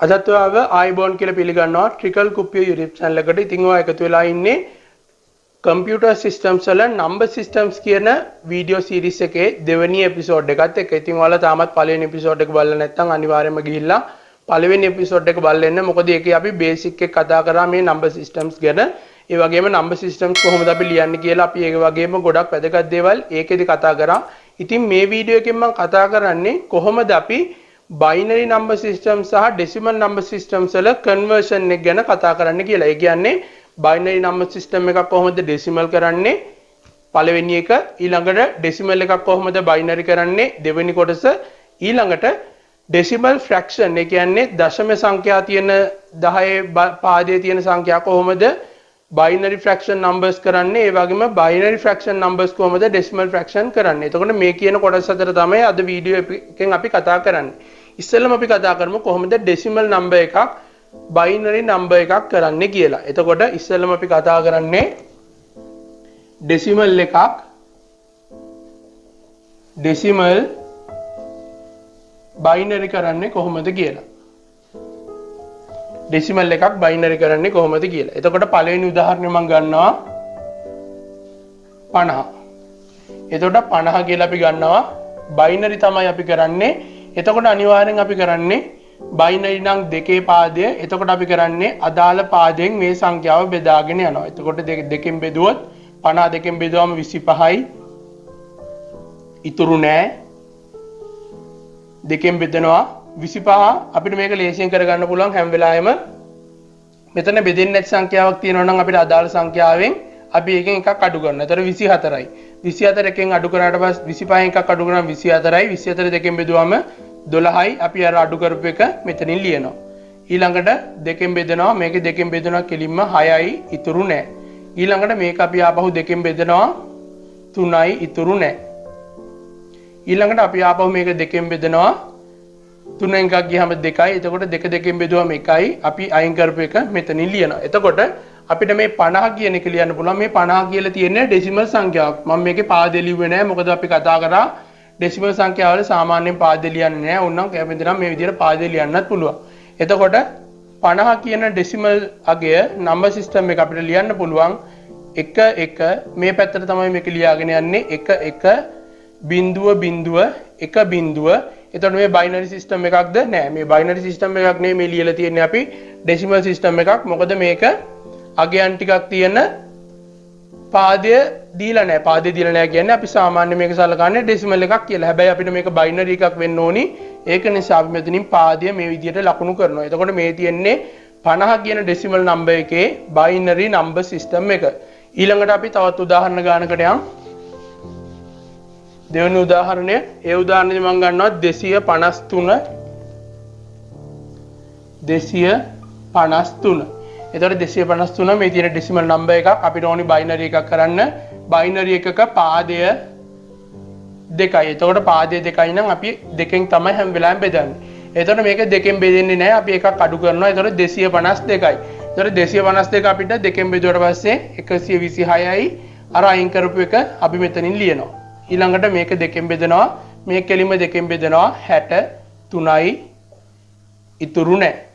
අදත් ඔයාව ආයිබෝන් කියලා පිළිගන්නවා ට්‍රිකල් කුප්පිය YouTube channel එකට. ඉතින් ඔයා එකතු වෙලා ඉන්නේ computer systems වල number systems කියන වීඩියෝ series එකේ දෙවෙනි එපිසෝඩ් එකත් එක්ක. ඉතින් ඔයාලා තාමත් පළවෙනි එපිසෝඩ් එක බලලා නැත්නම් අනිවාර්යයෙන්ම ගිහිල්ලා පළවෙනි එපිසෝඩ් එක බලන්න එන්න. මොකද ඒකේ අපි බේසික් එක කතා කරා මේ number systems ගැන. ඒ වගේම number systems කොහොමද අපි ලියන්නේ කියලා අපි ඒක වගේම ගොඩක් වැදගත් දේවල් ඒකෙදි කතා කරා. ඉතින් මේ වීඩියෝ එකෙන් මම කතා කරන්නේ කොහොමද අපි binary number system සහ decimal number systems වල conversion එක ගැන කතා කරන්න කියලා. ඒ කියන්නේ binary number system එකක් කොහොමද decimal කරන්නේ පළවෙනි එක, ඊළඟට decimal එකක් කොහොමද binary කරන්නේ දෙවෙනි කොටස, ඊළඟට decimal fraction ඒ කියන්නේ දශම සංඛ්‍යා තියෙන 10 පාදයේ තියෙන සංඛ්‍යා කොහොමද binary fraction numbers කරන්නේ, ඒ වගේම binary fraction numbers කොහොමද decimal fraction කරන්නේ. එතකොට මේ කියන කොටස් අතර තමයි අද වීඩියෝ එකෙන් අපි කතා කරන්නේ. ඉස්සෙල්ලම අපි කතා කරමු කොහොමද decimal number එකක් binary number එකක් කරන්නේ කියලා. එතකොට ඉස්සෙල්ලම අපි කතා කරන්නේ decimal එකක් decimal binary කරන්නේ කොහොමද කියලා. decimal එකක් binary කරන්නේ කොහොමද කියලා. එතකොට පළවෙනි උදාහරණය මම ගන්නවා 50. එතකොට 50 කියලා අපි ගන්නවා binary තමයි අපි කරන්නේ. එතකොට අනිවාර්යෙන් අපි කරන්නේ binary නම් දෙකේ පාදය. එතකොට අපි කරන්නේ අදාළ පාදයෙන් මේ සංඛ්‍යාව බෙදාගෙන යනවා. එතකොට දෙකෙන් බෙදුවොත් 50 දෙකෙන් බෙදුවම 25යි. ඉතුරු නෑ. දෙකෙන් බෙදනවා 25 අපිට මේක ලේසියෙන් කරගන්න පුළුවන් හැම වෙලාවෙම මෙතන බෙදෙන්නේ නැති සංඛ්‍යාවක් තියෙනවා නම් අපිට අදාළ සංඛ්‍යාවෙන් අපි එකෙන් එකක් අඩු කරනවා. ඒතර 24යි. 24 එකෙන් අඩු කරාට පස්සේ 25න් එකක් අඩු කරනවා 24යි. 24 දෙකෙන් බෙදුවම 12යි. අපි අර අඩු කරපු එක මෙතනින් ලියනවා. ඊළඟට දෙකෙන් බෙදනවා. මේකේ දෙකෙන් බෙදනවා කෙලින්ම 6යි. ඉතුරු නැහැ. ඊළඟට මේක අපි ආපහු දෙකෙන් බෙදනවා 3යි. ඉතුරු නැහැ. ඊළඟට අපි ආපහු මේක දෙකෙන් බෙදනවා 3 එකක් ගියාම 2යි. එතකොට දෙක දෙකෙන් බෙදුවම 1යි. අපි අයින් කරපු එක මෙතනින් ලියනවා. එතකොට අපිට මේ 50 කියන එක ලියන්න පුළුවන්. මේ 50 කියලා තියෙන්නේ ඩෙසිමල් සංඛ්‍යාවක්. මම මේකේ පාදේ ලිව්වේ නැහැ. මොකද අපි කතා කරා ඩෙසිමල් සංඛ්‍යාවල සාමාන්‍යයෙන් පාදේ ලියන්නේ නැහැ. ඕනනම් කැමති නම් මේ විදිහට පාදේ ලියන්නත් පුළුවන්. එතකොට 50 කියන ඩෙසිමල් අගය නම්බර් සිස්ටම් එක අපිට ලියන්න පුළුවන් 1 1 මේ පැත්තට තමයි මේක ලියාගෙන යන්නේ 1 1 බිංදුව බිංදුව 1 බිංදුව. එතකොට මේ binary system එකක්ද? නෑ. මේ binary system එකක් නෙමෙයි මේ ලියලා තියෙන්නේ අපි decimal system එකක්. මොකද මේක අගයන් ටිකක් තියෙන පාදය දීලා නැහැ. පාදේ දීලා නැහැ කියන්නේ අපි සාමාන්‍ය මේක සලකන්නේ decimal එකක් කියලා. හැබැයි අපිට මේක binary එකක් වෙන්න ඕනි. ඒක නිසා අපි මෙතනින් පාදය මේ විදිහට ලකුණු කරනවා. එතකොට මේ තියෙන්නේ 50 කියන decimal number එකේ binary number system එක. ඊළඟට අපි තවත් උදාහරණ ගානකට යමු. දෙවෙනි උදාහරණය ඒ උදාහරණෙදි මම ගන්නවා 253 253. එතකොට 253 මේ තියෙන decimal number එකක් අපිට ඕනි binary එකක් කරන්න. binary එකක පාදය 2යි. එතකොට පාදය 2යි නම් අපි දෙකෙන් තමයි හැම වෙලාවෙම බෙදන්නේ. එතකොට මේක දෙකෙන් බෙදෙන්නේ නැහැ. අපි එකක් අඩු කරනවා. එතකොට 252යි. එතකොට 252 අපිට දෙකෙන් බෙදුවට පස්සේ 126යි. අර අයින් කරපු එක අපි මෙතනින් ලියනවා. ඊළඟට මේක දෙකෙන් බෙදනවා. මේ කෙලිම දෙකෙන් බෙදනවා 63යි. ඉතුරු නැහැ.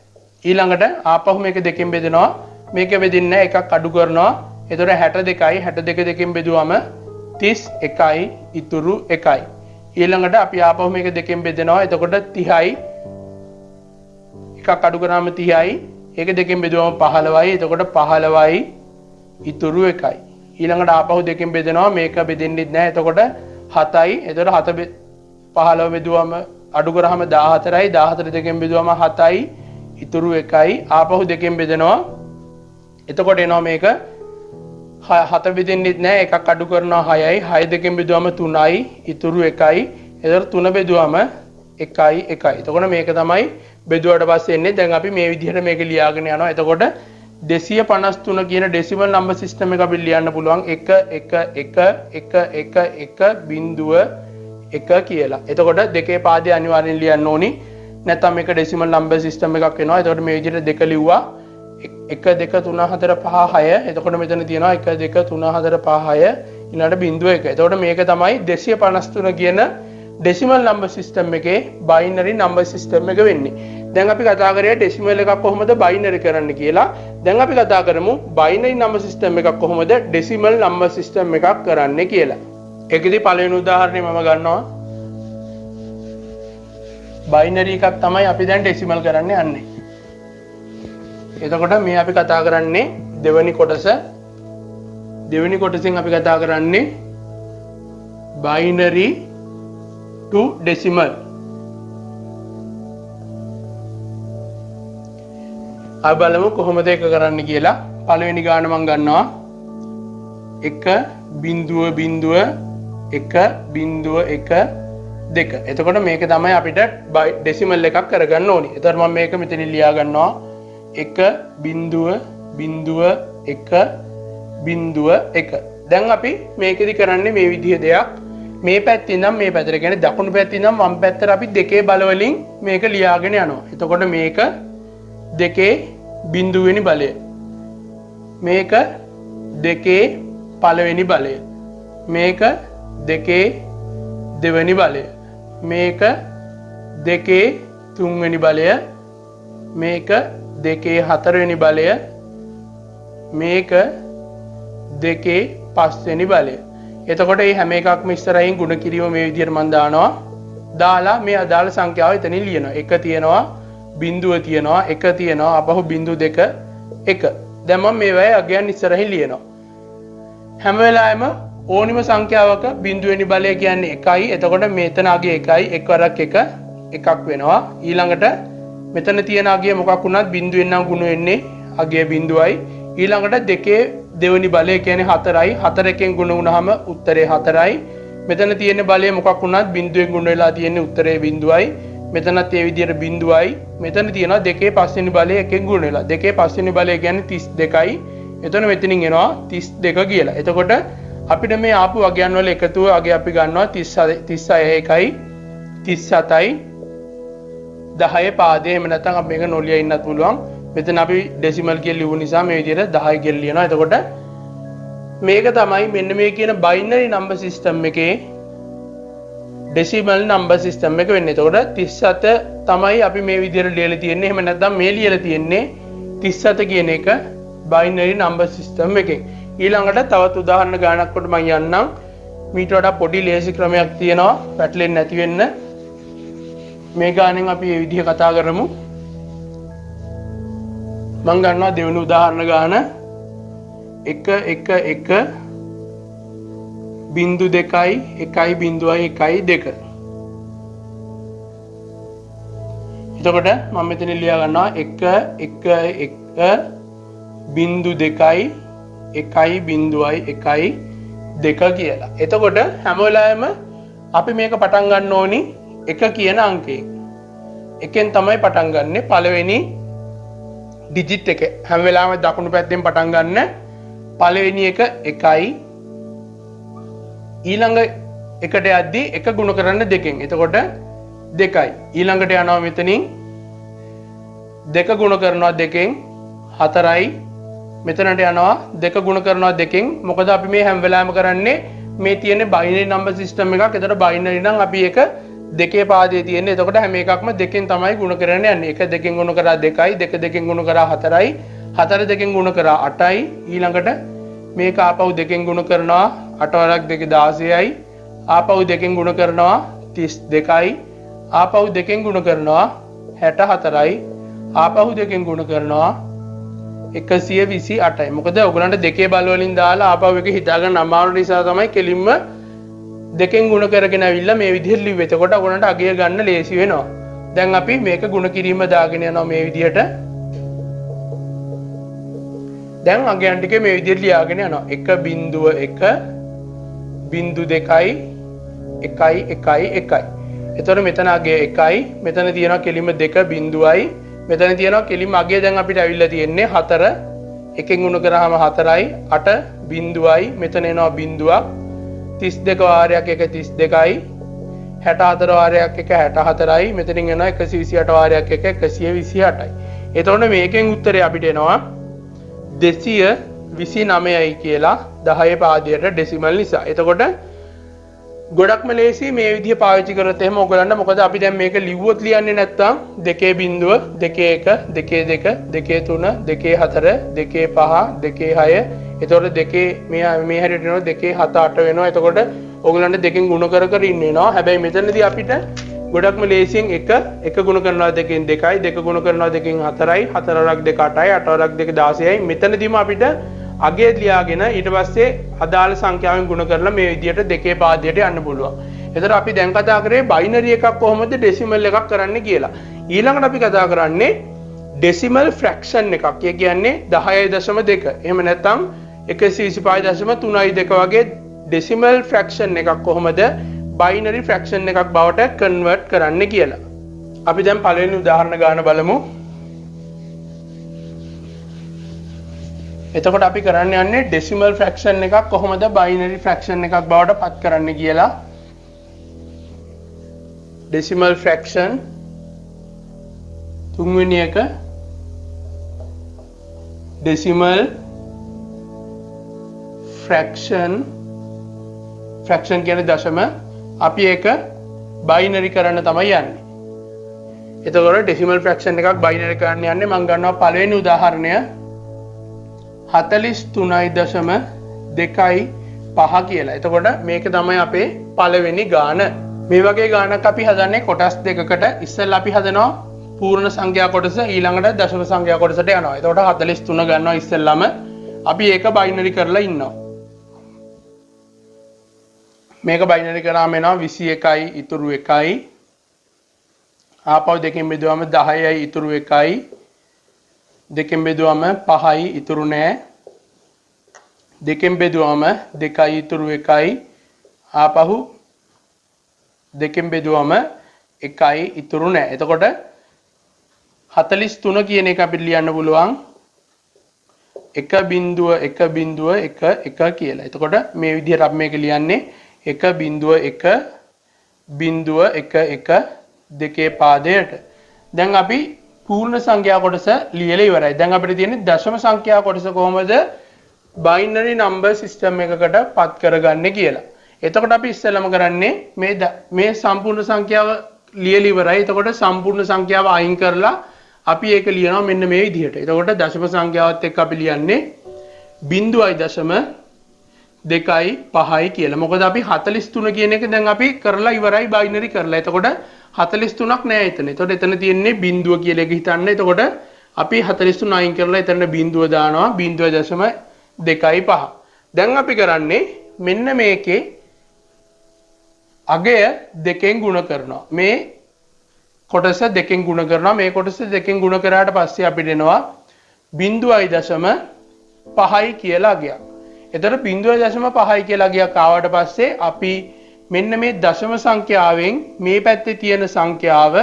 ඊළඟට ආපහු මේක දෙකෙන් බෙදනවා. මේක බෙදින්නේ එකක් අඩු කරනවා. එතකොට 62යි. 62 දෙකෙන් බෙදුවම 31යි. ඉතුරු 1යි. ඊළඟට අපි ආපහු මේක දෙකෙන් බෙදනවා. එතකොට 30යි. එකක් අඩු කරාම 30යි. ඒක දෙකෙන් බෙදුවම 15යි. එතකොට 15යි. ඉතුරු 1යි. ඊළඟට ආපහු දෙකෙන් බෙදනවා. මේක බෙදෙන්නේ නැහැ. එතකොට 7යි. එතකොට 7 15 බෙදුවම අඩු කරාම 14යි. 14 දෙකෙන් බෙදුවම 7යි. ඉතුරු 1යි. ආපහු දෙකෙන් බෙදනවා. එතකොට එනවා මේක 7 බෙදෙන්නේ නැහැ. එකක් අඩු කරනවා 6යි. 6 දෙකෙන් බෙදුවම 3යි. ඉතුරු 1යි. එතකොට 3 බෙදුවම 1යි 1යි. එතකොට මේක තමයි බෙදුවට පස්සේ එන්නේ. දැන් අපි මේ විදිහට මේක ලියාගෙන යනවා. එතකොට 253 කියන decimal number system එක අපිට ලියන්න පුළුවන් 1 1 1 1 1 1 බිංදුව 1 කියලා. එතකොට දෙකේ පාදේ අනිවාර්යෙන් ලියන්න ඕනි. නැත්නම් මේක decimal number system එකක් වෙනවා. එතකොට මේ විදිහට දෙක ලිව්වා 1 2 3 4 5 6. එතකොට මෙතන තියෙනවා 1 2 3 4 5 6 ඊළඟට බිංදුව 1. එතකොට මේක තමයි 253 කියන decimal number system එකේ binary number system එක වෙන්නේ. දැන් අපි කතා කරේ ඩෙසිමල් එකක් කොහොමද බයිනරි කරන්න කියලා. දැන් අපි කතා කරමු බයිනරි නම්බර් සිස්ටම් එකක් කොහොමද ඩෙසිමල් නම්බර් සිස්ටම් එකක් කරන්නේ කියලා. ඒකෙදි පළවෙනි උදාහරණය මම ගන්නවා. බයිනරි එකක් තමයි අපි දැන් ඩෙසිමල් කරන්න යන්නේ. එතකොට මේ අපි කතා කරන්නේ දෙවෙනි කොටස. දෙවෙනි කොටසෙන් අපි කතා කරන්නේ binary to decimal. අපි බලමු කොහොමද ඒක කරන්න කියලා. පළවෙනි ගාන මම ගන්නවා 1.1.1.2. එතකොට මේක තමයි අපිට ඩෙසිමල් එකක් කරගන්න ඕනි. එතකොට මම මේක මෙතන ලියා ගන්නවා 1.1.1. දැන් අපි මේකෙදි කරන්නේ මේ විදිහ දෙයක්. මේ පැත්තේ ඉඳන් මේ පැත්තට කියන්නේ දකුණු පැත්තේ ඉඳන් වම් පැත්තට අපි දෙකේ බල වලින් මේක ලියාගෙන යනවා. එතකොට මේක දෙකේ බිඳුවෙනි බලය. මේක දෙකේ පළවෙනි බලය. මේක දෙකේ දෙවෙනි බලය. මේක දෙකේ තුන්වෙනි බලය. මේක දෙකේ හතරවෙනි බලය. මේක දෙකේ පස්වෙනි බලය. එතකොට මේ හැම එකක්ම ඉස්සරහින් ගුණ කිරීම මේ විදිහට මම දානවා. දාලා මේ අදාළ සංඛ්‍යාව එතනින් ලියනවා. 1 තියෙනවා, බිඳුව තියෙනවා, 1 තියෙනවා, අපහු බිඳු 2 1. දැන් මම මේවයි අගයන් ඉස්සරහින් ලියනවා. හැම වෙලාවෙම ඕනිම සංඛ්‍යාවක බිඳුවෙනි බලය කියන්නේ 1යි. එතකොට මෙතන අගය 1යි. 1 වරක් 1 එකක් වෙනවා. ඊළඟට මෙතන තියෙන අගය මොකක් වුණත් බිඳුවෙන් නම් ගුණ වෙන්නේ අගය බිඳුවයි. ඊළඟට දෙකේ දෙවෙනි බලය කියන්නේ 4යි. 4 එකෙන් ගුණ වුණාම උත්තරේ 4යි. මෙතන තියෙන බලය මොකක් වුණත් බිඳුවෙන් ගුණ වෙලා තියෙන්නේ උත්තරේ බිඳුවයි. මෙතනත් ඒ විදිහට බිඳුවයි. මෙතන තියෙනවා දෙකේ පස්වෙනි බලය එකෙන් ගුණ වෙලා. දෙකේ පස්වෙනි බලය කියන්නේ 32යි. එතන මෙතනින් එනවා 32 කියලා. එතකොට අපිට මේ ආපු අගයන් වල එකතුව අගය අපි ගන්නවා 36යි 37යි 10 පාදේ. එහෙම නැත්නම් අපි මේක නොලිය ඉන්නත් පුළුවන්. මෙතන අපි ඩෙසිමල් කියලා ලියු නිසා මේ විදිහට 10 කියලා ලියනවා. එතකොට මේක තමයි මෙන්න මේ කියන බයිනරි නම්බර් සිස්ටම් එකේ ඩෙසිමල් නම්බර් සිස්ටම් එක වෙන්නේ. එතකොට 37 තමයි අපි මේ විදිහට ලියලා තියෙන්නේ. එහෙම නැත්නම් මේ ලියලා තියෙන්නේ 37 කියන එක බයිනරි නම්බර් සිස්ටම් එකෙන්. ඊළඟට තවත් උදාහරණ ගානක් කොට මම යන්නම්. මීට වඩා පොඩි ලේසි ක්‍රමයක් තියෙනවා පැටලෙන්නේ නැති වෙන්න. මේ ගානෙන් අපි මේ විදිහ කතා කරමු. මම ගන්නවා දෙවෙනි උදාහරණ ගාන 1.1.1.2 1.1.2. එතකොට මම මෙතන ලියා ගන්නවා 1.1.1.1.1.2 කියලා. එතකොට හැම වෙලාවෙම අපි මේක පටන් ගන්න ඕනි 1 කියන අංකයෙන්. එකෙන් තමයි පටන් ගන්නෙ පළවෙනි ඩිජිට් එක. හැම වෙලාවෙම දකුණු පැත්තෙන් පටන් ගන්න පළවෙනි එක 1යි. ඊළඟ එකට යද්දී 1 ගුණ කරන්න 2කින්. එතකොට 2යි. ඊළඟට යනවා මෙතනින් 2 ගුණ කරනවා 2කින් 4යි. මෙතනට යනවා 2 ගුණ කරනවා 2කින්. මොකද අපි මේ හැම වෙලාවෙම කරන්නේ මේ තියෙන බයිනරි නම්බර් සිස්ටම් එකක්. එතකොට බයිනරි නම් අපි ඒක දෙකේ පාදයේ තියෙන්නේ. එතකොට හැම එකක්ම දෙකෙන් තමයි ගුණ කරන්න යන්නේ. 1 2කින් ගුණ කරා 2යි, 2 2කින් ගුණ කරා 4යි, 4 2කින් ගුණ කරා 8යි. ඊළඟට මේක ආපහු 2කින් ගුණ කරනවා 8 වරක් 2 16යි. ආපහු 2කින් ගුණ කරනවා 32යි. ආපහු 2කින් ගුණ කරනවා 64යි. ආපහු 2කින් ගුණ කරනවා 128යි. මොකද ඔයගලන්ට දෙකේ බල වලින් දාලා ආපහු එක හිතාගන්න අමාරු නිසා තමයි කෙලින්ම දෙකෙන් ගුණ කරගෙන අවිල්ලා මේ විදිහට ලිව්වේ. එතකොට ඔයගලන්ට අගය ගන්න ලේසි වෙනවා. දැන් අපි මේක ගුණ කිරීම දාගෙන යනවා මේ විදිහට. දැන් අගයන් ටික මේ විදිහට ලියාගෙන යනවා. 1.1.2යි 1යි 1යි 1යි. එතකොට මෙතන අගය 1යි. මෙතන තියෙනවා කෙලින්ම 2 බිඳුවයි. මෙතන තියෙනවා කෙලින්ම අගය දැන් අපිට අවිල්ලා තියෙන්නේ 4. එකෙන් ගුණ කරාම 4යි 8 බිඳුවයි. මෙතන එනවා බිඳුවක්. 32 වාරයක් 1 32යි. 64 වාරයක් 1 64යි. මෙතනින් එනවා 128 වාරයක් 1 128යි. එතකොට මේකෙන් උත්තරේ අපිට එනවා 229යි කියලා 10 පාදයට ඩෙසිමල් නිසා. එතකොට ගොඩක්ම ලේසි මේ විදිහ පාවිච්චි කරොත් එහෙම ඔයගලන්ට. මොකද අපි දැන් මේක ලිව්වොත් ලියන්නේ නැත්තම් 2.0 2.1 2.2 2.3 2.4 2.5 2.6 එතකොට දෙකේ මේ හැටියට එනවා 2.7 8 වෙනවා. එතකොට ඔයගලන්ට දෙකෙන් ගුණ කර කර ඉන්න වෙනවා. හැබැයි මෙතනදී අපිට ගොඩක්ම ලේසියෙන් 1 ගුණ කරනවා දෙකෙන් 2යි 2 ගුණ කරනවා දෙකෙන් 4යි 4 වරක් 2 8යි 8 වරක් 2 16යි. මෙතනදීම අපිට අගය ලියාගෙන ඊට පස්සේ අදාළ සංඛ්‍යාවෙන් ගුණ කරලා මේ විදිහට දෙකේ පාදයට යන්න පුළුවන්. එතකොට අපි දැන් කතා කරේ බයිනරි එකක් කොහොමද ඩෙසිමල් එකක් කරන්න කියලා. ඊළඟට අපි කතා කරන්නේ ඩෙසිමල් ෆ්‍රැක්ෂන් එකක්. ඒ කියන්නේ 10.2. එහෙම නැත්නම් 125.32 වගේ ඩෙසිමල් ෆ්‍රැක්ෂන් එකක් කොහොමද බයිනරි ෆ්‍රැක්ෂන් එකක් බවට කන්වර්ට් කරන්න කියලා. අපි දැන් පළවෙනි උදාහරණ ගන්න බලමු. එතකොට අපි කරන්න යන්නේ ඩෙසිමල් ෆ්‍රැක්ෂන් එකක් කොහොමද බයිනරි ෆ්‍රැක්ෂන් එකක් බවට පත් කරන්න කියලා. ඩෙසිමල් ෆ්‍රැක්ෂන් තුන්වෙනි එක ඩෙසිමල් ෆ්‍රැක්ෂන් කියන්නේ දශම. අපි ඒක බයිනරි කරන්න තමයි යන්නේ. එතකොට ඩෙසිමල් ෆ්‍රැක්ෂන් එකක් බයිනරි කරන්න යන්නේ මම ගන්නවා පළවෙනි උදාහරණය 43.25 කියලා. එතකොට මේක තමයි අපේ පළවෙනි ගාන. මේ වගේ ගානක් අපි හදන්නේ කොටස් දෙකකට. ඉස්සෙල්ලා අපි හදනවා පූර්ණ සංඛ්‍යා කොටස, ඊළඟට දශම සංඛ්‍යා කොටසට යනවා. එතකොට 43 ගන්නවා ඉස්සෙල්ලාම. අපි ඒක බයිනරි කරලා ඉන්නවා. මේක බයිනරි කරාම එනවා 21යි ඉතුරු 1යි. ආපහු දෙකෙන් බෙදුවම 10යි ඉතුරු 1යි. දෙකෙන් බෙදුවම 5යි ඉතුරු නැහැ. දෙකෙන් බෙදුවම 2යි ඉතුරු 1යි. ආපහු දෙකෙන් බෙදුවම 1යි ඉතුරු නැහැ. එතකොට 43 කියන එක අපිට ලියන්න පුළුවන් 1.1.1 කියලා. එතකොට මේ විදිහට අපි මේක ලියන්නේ 1.1.11 දෙකේ පාදයට. දැන් අපි පූර්ණ සංඛ්‍යා කොටස ලියලා ඉවරයි. දැන් අපිට තියෙන්නේ දශම සංඛ්‍යා කොටස කොහොමද බයිනරි නම්බර් සිස්ටම් එකකට පත් කරගන්නේ කියලා. එතකොට අපි ඉස්සෙල්ලාම කරන්නේ මේ සම්පූර්ණ සංඛ්‍යාව ලියලා ඉවරයි. එතකොට සම්පූර්ණ සංඛ්‍යාව අයින් කරලා අපි ඒක ලියනවා මෙන්න මේ විදිහට. එතකොට දශම සංඛ්‍යාවත් එක්ක අපි ලියන්නේ 0.2.5 කියලා. මොකද අපි 43 කියන එක දැන් අපි කරලා ඉවරයි බයිනරි කරලා. එතකොට 43ක් නෑ එතන. එතකොට එතන තියෙන්නේ බිඳුව කියලා එක හිතන්න. එතකොට අපි 43 අයින් කරලා එතන බිඳුව දානවා 0.25. දැන් අපි කරන්නේ මෙන්න මේකේ අගය දෙකෙන් ගුණ කරනවා. මේ කොටස දෙකෙන් ගුණ කරනවා. මේ කොටස දෙකෙන් ගුණ කරාට පස්සේ අපිට එනවා 0.5 කියලා අගයක්. එතකොට 0.5 කියලා අගයක් ආවට පස්සේ අපි මෙන්න මේ දශම සංඛ්‍යාවෙන් මේ පැත්තේ තියෙන සංඛ්‍යාව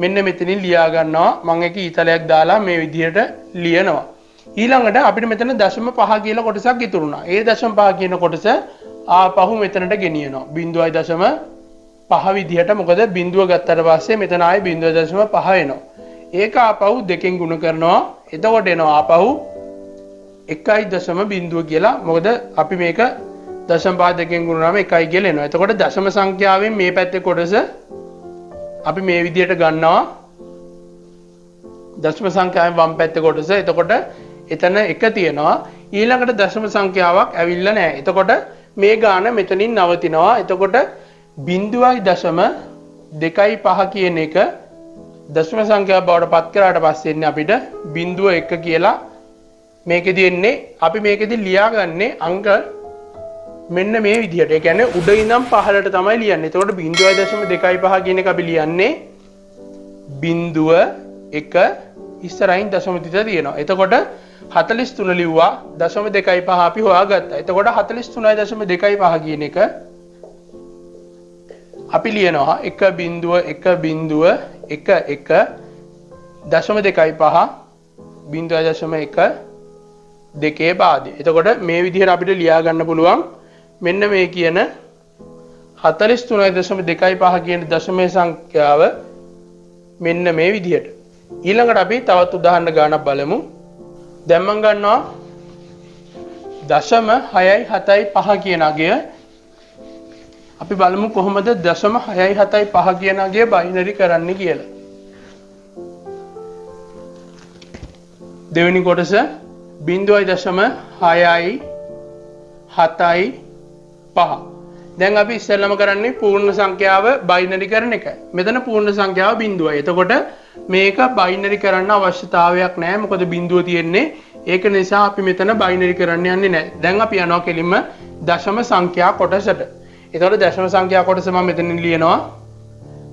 මෙන්න මෙතනින් ලියා ගන්නවා. මම ඒක ඊතලයක් දාලා මේ විදිහට ලියනවා. ඊළඟට අපිට මෙතන දශම 5 කියලා කොටසක් ඉතුරුනා. ඒ දශම 5 කියන කොටස ආපහු මෙතනට ගෙනියනවා. 0.5 විදිහට. මොකද බිඳුව ගත්තට පස්සේ මෙතන ආයේ 0.5 එනවා. ඒක ආපහු දෙකෙන් ගුණ කරනවා. එතකොට එනවා ආපහු 1.0 කියලා. මොකද අපි මේක දශම 5 දෙකෙන් ගුණ කරාම 1යි කියලා එනවා. එතකොට දශම සංඛ්‍යාවෙන් මේ පැත්තේ කොටස අපි මේ විදිහට ගන්නවා. දශම සංඛ්‍යාවෙන් වම් පැත්තේ කොටස. එතකොට එතන 1 තියෙනවා. ඊළඟට දශම සංඛ්‍යාවක් ඇවිල්ලා නැහැ. එතකොට මේ ගාන මෙතනින් නවතිනවා. එතකොට 0.25 කියන එක දශම සංඛ්‍යාව බවට පත් කරාට පස්සේ ඉන්නේ අපිට 0.1 කියලා මේකෙදි එන්නේ. අපි මේකෙදි ලියාගන්නේ අංක මෙන්න මේ විදිහට. ඒ කියන්නේ උඩ ඉඳන් පහළට තමයි ලියන්නේ. එතකොට 0.25 කියන එක අපි ලියන්නේ 0.1 ඉස්සරහින් දශම තිත තියෙනවා. එතකොට 43 ලිව්වා 0.25 අපි හොයාගත්තා. එතකොට 43.25 කියන එක අපි ලියනවා 1.1.11 0.25 0.1 දෙකේ පාදේ. එතකොට මේ විදිහට අපිට ලියා ගන්න පුළුවන් මෙන්න මේ කියන 43.25 කියන දශමයේ සංඛ්‍යාව මෙන්න මේ විදිහට. ඊළඟට අපි තවත් උදාහරණ ගානක් බලමු. දැන් මම ගන්නවා 0.675 කියන අගය අපි බලමු කොහොමද 0.675 කියන අගය බයිනරි කරන්න කියලා. දෙවෙනි කොටස 0.675. දැන් අපි ඉස්සෙල්ලාම කරන්නේ පූර්ණ සංඛ්‍යාව බයිනරි කරන එකයි. මෙතන පූර්ණ සංඛ්‍යාව බිඳුවයි. එතකොට මේක බයිනරි කරන්න අවශ්‍යතාවයක් නැහැ. මොකද බිඳුව තියෙන්නේ. ඒක නිසා අපි මෙතන බයිනරි කරන්න යන්නේ නැහැ. දැන් අපි යනවා කෙලින්ම දශම සංඛ්‍යා කොටසට. එතකොට දශම සංඛ්‍යා කොටස මම මෙතන ලියනවා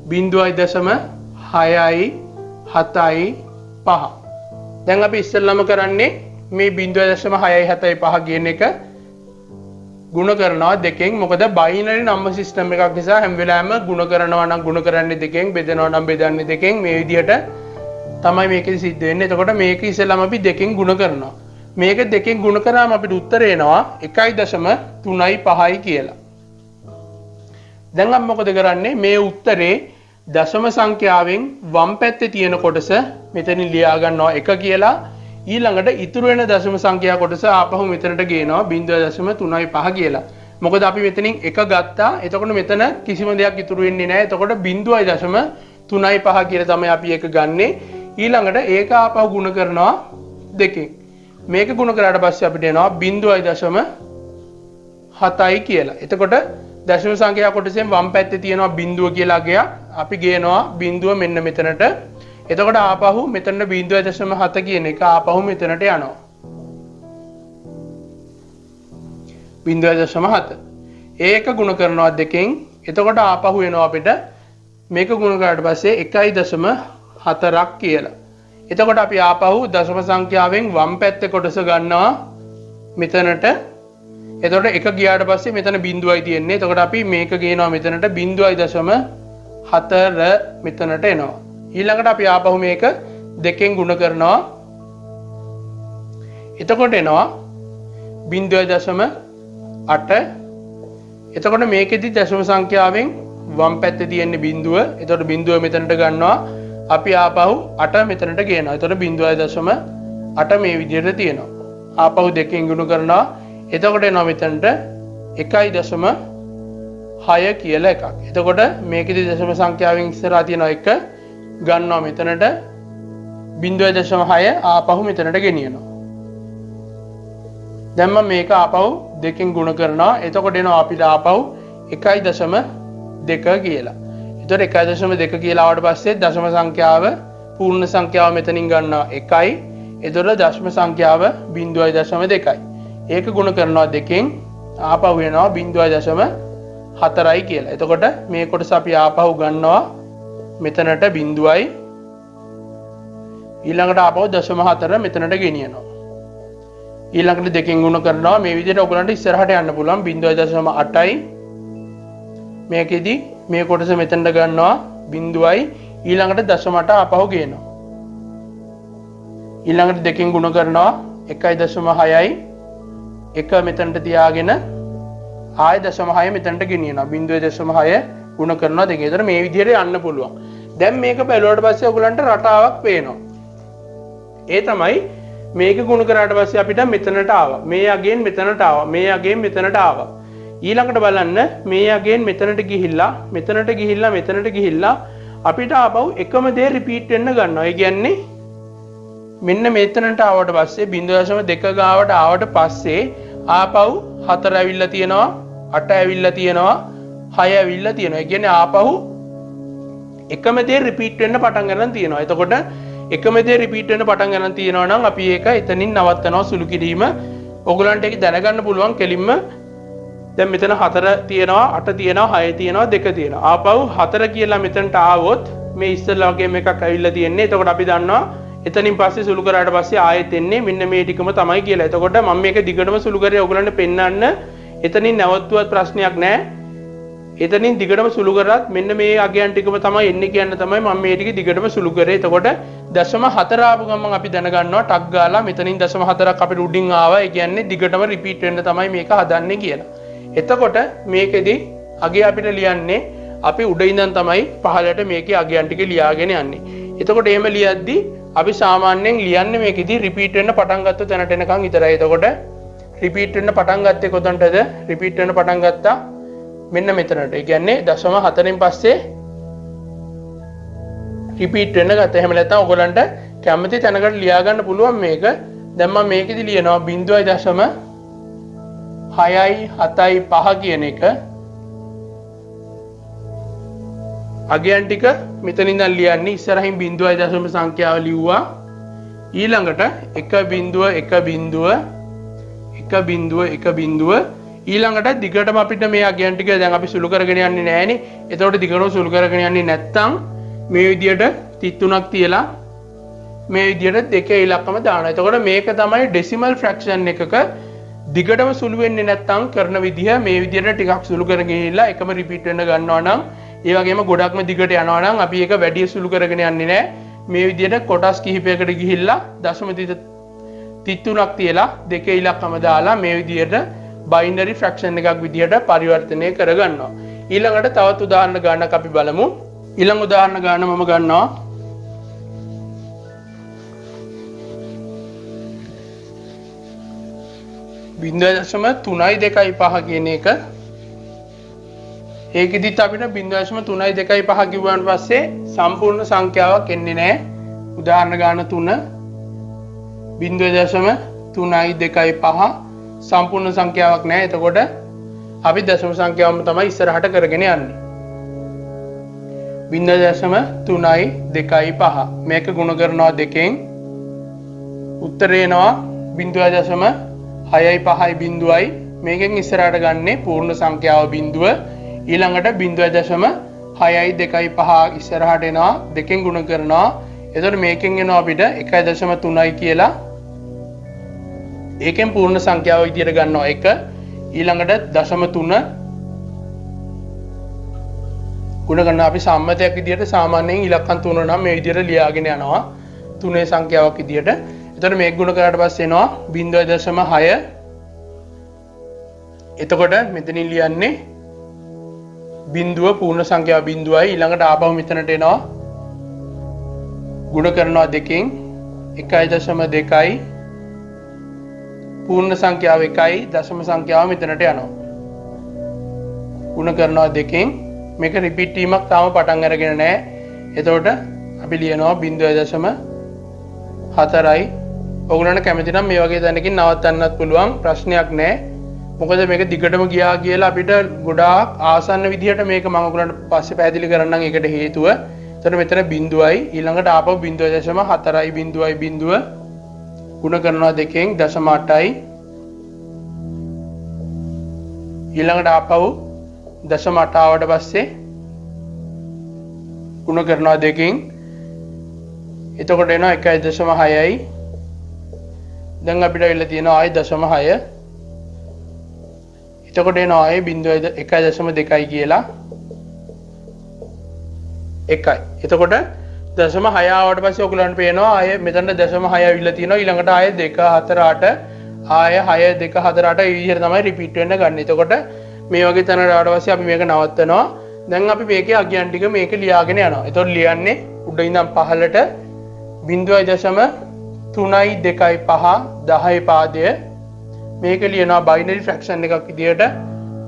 0.675. දැන් අපි ඉස්සෙල්ලාම කරන්නේ මේ 0.675 කියන එක ගුණ කරනවා දෙකෙන්. මොකද බයිනරි නම්බර් සිස්ටම් එකක් නිසා හැම වෙලාවෙම ගුණ කරනවා නම් ගුණ කරන්නේ දෙකෙන්, බෙදනවා නම් බෙදන්නේ දෙකෙන්. මේ විදිහට තමයි මේකෙදි සිද්ධ වෙන්නේ. එතකොට මේක ඉස්සෙල්ලාම අපි දෙකෙන් ගුණ කරනවා. මේක දෙකෙන් ගුණ කරාම අපිට උත්තරේ එනවා 1.35 කියලා. දැන් අපි මොකද කරන්නේ? මේ උත්තරේ දශම සංඛ්‍යාවෙන් වම් පැත්තේ තියෙන කොටස මෙතනින් ලියා ගන්නවා 1 කියලා. ඊළඟට ඉතුරු වෙන දශම සංඛ්‍යා කොටස ආපහු මෙතනට ගේනවා 0.35 කියලා. මොකද අපි මෙතනින් 1 ගත්තා. එතකොට මෙතන කිසිම දෙයක් ඉතුරු වෙන්නේ නැහැ. එතකොට 0.35 කියලා තමයි අපි ඒක ගන්නෙ. ඊළඟට ඒක ආපහු ගුණ කරනවා දෙකෙන්. මේක ගුණ කරාට පස්සේ අපිට එනවා 0.7යි කියලා. එතකොට දශම සංඛ්‍යා කොටසෙන් වම් පැත්තේ තියෙනවා බිඳුව කියලා අගයක්. අපි ගේනවා බිඳුව මෙන්න මෙතනට. එතකොට ආපහු මෙතන 0.7 කියන එක ආපහු මෙතනට යනවා. 0.7. ඒක ගුණ කරනවා දෙකෙන්. එතකොට ආපහු එනවා අපිට මේක ගුණ කරාට පස්සේ 1.4ක් කියලා. එතකොට අපි ආපහු දශම සංඛ්‍යාවෙන් වම් පැත්තේ කොටස ගන්නවා මෙතනට. එතකොට 1 ගියාට පස්සේ මෙතන බිඳුවයි තියෙන්නේ. එතකොට අපි මේක ගේනවා මෙතනට 0.4 මෙතනට එනවා. ඊළඟට අපි ආපහු මේක දෙකෙන් ගුණ කරනවා. එතකොට එනවා 0.8. එතකොට මේකෙදි දශම සංඛ්‍යාවෙන් වම් පැත්තේ තියෙන බිඳුව. එතකොට බිඳුව මෙතනට ගන්නවා. අපි ආපහු 8 මෙතනට ගේනවා. එතකොට 0.8 මේ විදිහට තියෙනවා. ආපහු දෙකෙන් ගුණ කරනවා. එතකොට එනවා මෙතනට 1.6 කියලා එකක්. එතකොට මේකෙදි දශම සංඛ්‍යාවෙන් ඉස්සරහා තියෙනවා 1 ගන්නවා මෙතනට 0.6 ආපහු මෙතනට ගෙනියනවා. දැන් මම මේක ආපහු දෙකෙන් ගුණ කරනවා. එතකොට එනවා අපිට ආපහු 1.2 කියලා. එතකොට 1.2 කියලා ආවට පස්සේ දශම සංඛ්‍යාව පූර්ණ සංඛ්‍යාව මෙතනින් ගන්නවා 1යි. එතකොට දශම සංඛ්‍යාව 0.2යි. ඒක ගුණ කරනවා දෙකෙන් ආපහු වෙනවා 0.4යි කියලා. එතකොට මේ කොටස අපි ආපහු ගන්නවා මෙතනට බිඳුවයි. ඊළඟට ආපහු 0.4 මෙතනට ගෙනියනවා. ඊළඟට දෙකෙන් ගුණ කරනවා. මේ විදිහට ඔයගලන්ට ඉස්සරහට යන්න පුළුවන් 0.8යි. මේකෙදි මේ කොටස මෙතනට ගන්නවා බිඳුවයි. ඊළඟට 0.8 ආපහු ගේනවා. ඊළඟට දෙකෙන් ගුණ කරනවා 1.6යි. 1 මෙතනට තියාගෙන ආය 0.6 මෙතනට ගෙනියනවා. 0.6 ගුණ කරනවා දෙකේ. ඒතර මේ විදිහට යන්න පුළුවන්. දැන් මේක බැලුවට පස්සේ ඔයගලන්ට රටාවක් පේනවා. ඒ තමයි මේක ගුණ කරාට පස්සේ අපිට මෙතනට ආවා. මේ අගෙන් මෙතනට ආවා. මේ අගෙන් මෙතනට ආවා. ඊළඟට බලන්න මේ අගෙන් මෙතනට ගිහිල්ලා මෙතනට ගිහිල්ලා මෙතනට ගිහිල්ලා අපිට ආපහු එකම දේ රිපීට් වෙන්න ගන්නවා. ඒ කියන්නේ මෙන්න මෙතනට ආවට පස්සේ 0.2 ගාවට ආවට පස්සේ ආපහු 4 ඇවිල්ලා තියෙනවා 8 ඇවිල්ලා තියෙනවා 6 ඇවිල්ලා තියෙනවා. ඒ කියන්නේ ආපහු එකම දේ රිපීට් වෙන්න පටන් ගන්න තියෙනවා. එතකොට එකම දේ රිපීට් වෙන්න පටන් ගන්න තියෙනවා නම් අපි ඒක එතනින් නවත්තනවා සුළු කිරීම. ඔයගලන්ට ඒක දැනගන්න පුළුවන් කෙලින්ම. දැන් මෙතන 4 තියෙනවා 8 තියෙනවා 6 තියෙනවා 2 තියෙනවා. ආපහු 4 කියලා මෙතනට ආවොත් මේ ඉස්සෙල්ලා වගේ එකක් ඇවිල්ලා තියෙන්නේ. එතකොට අපි දන්නවා එතනින් පස්සේ සුළු කරාට පස්සේ ආයෙත් එන්නේ මෙන්න මේ ටිකම තමයි කියලා. එතකොට මම මේක දිගටම සුළු කරේ ඔයගලන්ට පෙන්නන්න. එතනින් නැවතුවත් ප්‍රශ්නයක් නැහැ. එතනින් දිගටම සුළු කරත් මෙන්න මේ අගයන් ටිකම තමයි එන්නේ කියන්න තමයි මම මේ ටික දිගටම සුළු කරේ. එතකොට 0.4 ආපු ගමන් අපි දැනගන්නවා ටක් ගාලා මෙතනින් 0.4ක් අපිට උඩින් ආවා. ඒ කියන්නේ දිගටම රිපීට් වෙන්න තමයි මේක හදන්නේ කියලා. එතකොට මේකෙදි අගය අපිට ලියන්නේ අපි උඩ ඉඳන් තමයි පහළට මේකේ අගයන් ටික ලියාගෙන යන්නේ. එතකොට එහෙම ලියද්දි අපි සාමාන්‍යයෙන් ලියන්නේ මේකෙදි රිපීට් වෙන්න පටන් ගත්ත තැනට එනකන් විතරයි. එතකොට රිපීට් වෙන්න පටන් ගත්තේ කොතනටද? රිපීට් වෙන්න පටන් ගත්තා මෙන්න මෙතනට. ඒ කියන්නේ 0.4න් පස්සේ රිපීට් වෙන්න ගත්තා. එහෙම නැත්නම් ඔයගලන්ට කැමති තැනකට ලියා ගන්න පුළුවන් මේක. දැන් මම මේකෙදි ලියනවා 0.675 කියන එක. අගයන් ටික මෙතන ඉඳන් ලියන්නේ. ඉස්සරහින් 0.0 සංඛ්‍යාව ලිව්වා. ඊළඟට 1.1.1.1.1 ඊළඟට දිගටම අපිට මේ අගයන් ටික දැන් අපි සුළු කරගෙන යන්නේ නැහනේ. එතකොට දිගටම සුළු කරගෙන යන්නේ නැත්තම් මේ විදියට 33ක් තියලා මේ විදියට දෙකේ ඉලක්කම දානවා. එතකොට මේක තමයි ඩෙසිමල් ෆ්‍රැක්ෂන් එකක දිගටම සුළු වෙන්නේ නැත්තම් කරන විදිහ. මේ විදියට ටිකක් සුළු කරගෙන ගිහිල්ලා එකම රිපීට් වෙන්න ගන්නවා නම් ඒ වගේම ගොඩක්ම දිගට යනවා නම් අපි ඒක වැඩි සුළු කරගෙන යන්නේ නැහැ. මේ විදියට කොටස් කිහිපයකට ගිහිල්ලා 0.33ක් තියලා දෙකේ ඉලක්කම දාලා මේ විදියට බයිනරි ෆ්‍රැක්ෂන් එකක් විදියට පරිවර්තනය කරගන්නවා. ඊළඟට තවත් උදාහරණ ගන්නක් අපි බලමු. ඊළඟ උදාහරණ ගන්න මම ගන්නවා 0.325 කියන එක. ඒකෙදිත් අපිට 0.325 කිව්වන් පස්සේ සම්පූර්ණ සංඛ්‍යාවක් එන්නේ නැහැ. උදාහරණ ගන්න 3 0.325 සම්පූර්ණ සංඛ්‍යාවක් නැහැ. එතකොට අපි දශම සංඛ්‍යාවම තමයි ඉස්සරහට කරගෙන යන්නේ. 0.325 මේක ගුණ කරනවා 2කින් උත්තරේ එනවා 0.650 මේකෙන් ඉස්සරහට ගන්නේ පූර්ණ සංඛ්‍යාව බිඳුව. ඊළඟට 0.625 ඉස්සරහට එනවා 2කින් ගුණ කරනවා. එතකොට මේකෙන් එනවා අපිට 1.3යි කියලා. ඒකෙන් පූර්ණ සංඛ්‍යාව විදියට ගන්නවා 1. ඊළඟට 0.3 ගුණ කරනවා අපි සම්මතයක් විදියට සාමාන්‍යයෙන් ඉලක්කම් 3 නම් මේ විදියට ලියාගෙන යනවා 3 සංඛ්‍යාවක් විදියට. එතකොට මේක ගුණ කරාට පස්සේ එනවා 0.6. එතකොට මෙතනින් ලියන්නේ බිඳුව පූර්ණ සංඛ්‍යාව බිඳුවයි. ඊළඟට ආපහු මෙතනට එනවා ගුණ කරනවා 2කින් 1.2යි පූර්ණ සංඛ්‍යාව 1යි දශම සංඛ්‍යාව මෙතනට යනවා. ගුණ කරනවා 2කින් මේක රිපීට් වීමක් තාම පටන් අරගෙන නැහැ. එතකොට අපි ලියනවා 0.4යි. ඔයගොල්ලන්ට කැමති නම් මේ වගේ තැනකින් නවත්තන්නත් පුළුවන්. ප්‍රශ්නයක් නැහැ. මොකද මේක දිගටම ගියා කියලා අපිට ගොඩාක් ආසන්න විදිහට මේක මම ඔයගොල්ලන්ට පස්සේ පැහැදිලි කරන්නම් ඒකට හේතුව. එතකොට මෙතන බිඳුවයි ඊළඟට ආපහු 0.4යි බිඳුවයි බිඳුව ගුණ කරනවා 2කින් 0.8යි ඊළඟට ආපහු 0.8 ආවට පස්සේ ගුණ කරනවා 2කින් එතකොට එනවා 1.6යි දැන් අපිට වෙලා තියෙනවා ආයි 0.6 එතකොට එනවා ආයි 1.2යි කියලා 1යි එතකොට 0.6 ආවට පස්සේ ඔයගලන්ට පේනවා ආය මෙතන 0.6 අවිල්ලා තියෙනවා ඊළඟට ආය 2 4 8 ආය 6 2 4 8 මේ විදිහට තමයි රිපීට් වෙන්න ගන්න. එතකොට මේ වගේ තැනකට ආවට පස්සේ අපි මේක නවත්තනවා. දැන් අපි මේකේ අගයන් ටික මේක ලියාගෙන යනවා. එතකොට ලියන්නේ උඩ ඉඳන් පහළට 0.325 10 පාදය මේක ලියනවා බයිනරි ෆ්‍රැක්ෂන් එකක් විදිහට